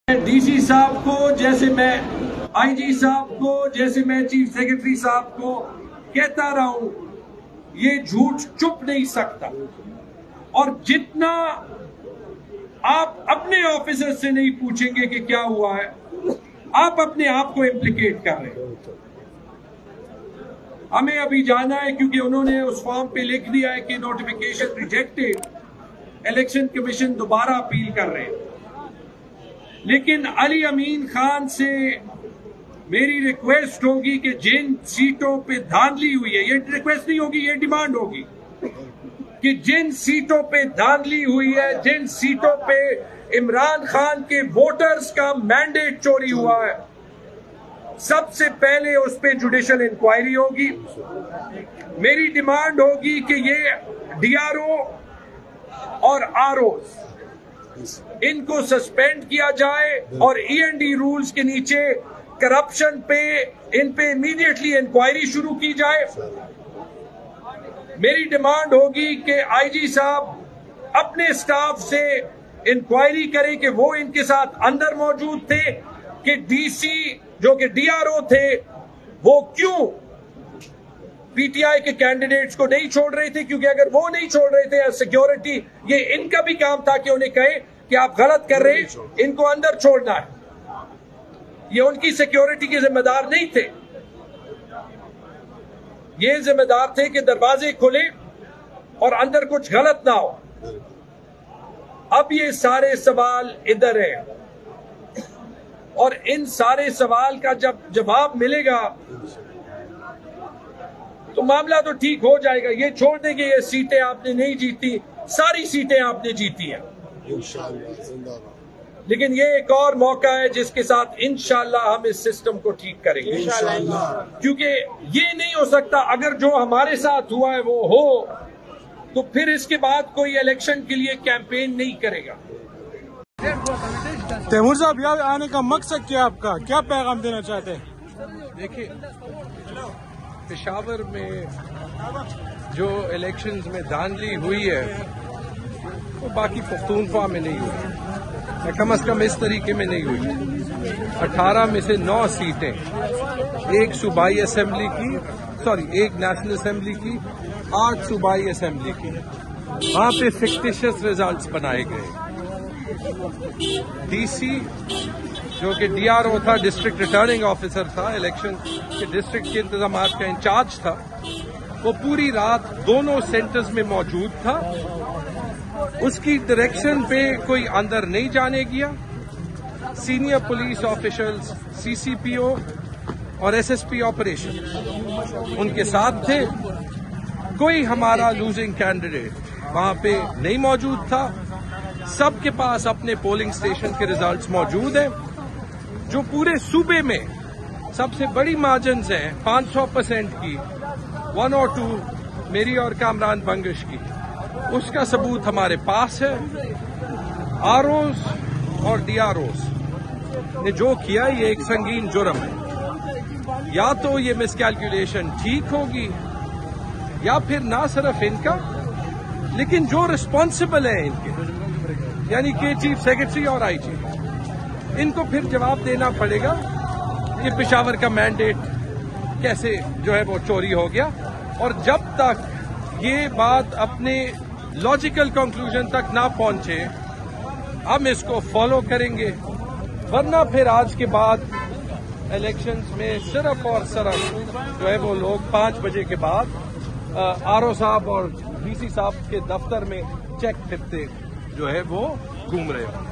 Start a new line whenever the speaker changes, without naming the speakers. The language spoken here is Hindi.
डीसी साहब को, जैसे मैं आईजी साहब को, जैसे मैं चीफ सेक्रेटरी साहब को कहता रहा हूं, ये झूठ चुप नहीं सकता। और जितना आप अपने ऑफिसर से नहीं पूछेंगे कि क्या हुआ है, आप अपने आप को इम्प्लीकेट कर रहे हैं। हमें अभी जाना है क्योंकि उन्होंने उस फॉर्म पे लिख दिया है कि नोटिफिकेशन रिजेक्टेड, इलेक्शन कमीशन दोबारा अपील कर रहे हैं। लेकिन अली अमीन खान से मेरी रिक्वेस्ट होगी कि जिन सीटों पे धांधली हुई है, ये रिक्वेस्ट नहीं होगी, ये डिमांड होगी कि जिन सीटों पे धांधली हुई है, जिन सीटों पे इमरान खान के वोटर्स का मैंडेट चोरी हुआ है, सबसे पहले उस पे जुडिशियल इंक्वायरी होगी। मेरी डिमांड होगी कि ये डीआरओ और आरओ इनको सस्पेंड किया जाए और ईएनडी रूल्स के नीचे करप्शन पे इन पे इमीडिएटली इंक्वायरी शुरू की जाए। मेरी डिमांड होगी कि आईजी साहब अपने स्टाफ से इंक्वायरी करें कि वो इनके साथ अंदर मौजूद थे, कि डीसी जो कि डीआरओ थे वो क्यों पीटीआई के कैंडिडेट्स को नहीं छोड़ रहे थे, क्योंकि अगर वो नहीं छोड़ रहे थे सिक्योरिटी, ये इनका भी काम था कि उन्हें कहे कि आप गलत कर रहे हैं, इनको अंदर छोड़ना है। ये उनकी सिक्योरिटी के जिम्मेदार नहीं थे, ये जिम्मेदार थे कि दरवाजे खुले और अंदर कुछ गलत ना हो। अब ये सारे सवाल इधर है और इन सारे सवाल का जब जवाब मिलेगा तो मामला तो ठीक हो जाएगा। ये छोड़ देंगे, ये सीटें आपने नहीं जीती, सारी सीटें आपने जीती हैं, लेकिन ये एक और मौका है जिसके साथ इंशाल्लाह हम इस सिस्टम को ठीक करेंगे, क्योंकि ये नहीं हो सकता अगर जो हमारे साथ हुआ है वो हो तो फिर इसके बाद कोई इलेक्शन के लिए कैंपेन नहीं करेगा।
तैमूर साहब, यहाँ आने का मकसद क्या आपका, क्या पैगाम देना चाहते हैं?
देखिए, पेशावर में जो इलेक्शंस में धांधली हुई है वो बाकी पख्तूनख्वा में नहीं हुई, कम से कम इस तरीके में नहीं हुई। 18 में से 9 सीटें, एक सूबाई असेंबली की, एक नेशनल असेंबली की, 8 सूबाई असेंबली की, वहां पे फिक्टिशियस रिजल्ट्स बनाए गए। डीसी जो कि डीआरओ था, डिस्ट्रिक्ट रिटर्निंग ऑफिसर था, इलेक्शन के डिस्ट्रिक्ट के इंतजामात का इंचार्ज था, वो पूरी रात दोनों सेंटर्स में मौजूद था। उसकी डायरेक्शन पे कोई अंदर नहीं जाने गया। सीनियर पुलिस ऑफिशियल्स, सीसीपीओ और एसएसपी ऑपरेशन उनके साथ थे। कोई हमारा लूजिंग कैंडिडेट वहां पे नहीं मौजूद था। सबके पास अपने पोलिंग स्टेशन के रिजल्ट्स मौजूद हैं। जो पूरे सूबे में सबसे बड़ी मार्जिन्स हैं 500% की, 1 और 2 मेरी और कामरान बंगश की, उसका सबूत हमारे पास है। आरओस और डीआरओस ने जो किया ये एक संगीन जुर्म है। या तो ये मिसकैलकुलेशन ठीक होगी या फिर ना सिर्फ इनका लेकिन जो रिस्पॉन्सिबल है इनके, यानी कि चीफ सेक्रेटरी और आईजी, इनको फिर जवाब देना पड़ेगा कि पेशावर का मैंडेट कैसे जो है वो चोरी हो गया। और जब तक ये बात अपने लॉजिकल कंक्लूजन तक ना पहुंचे हम इसको फॉलो करेंगे, वरना फिर आज के बाद इलेक्शंस में सिर्फ और सिर्फ जो है वो लोग 5 बजे के बाद आरओ साहब और डीसी साहब के दफ्तर में चेक फिरते जो है वो घूम रहे हो।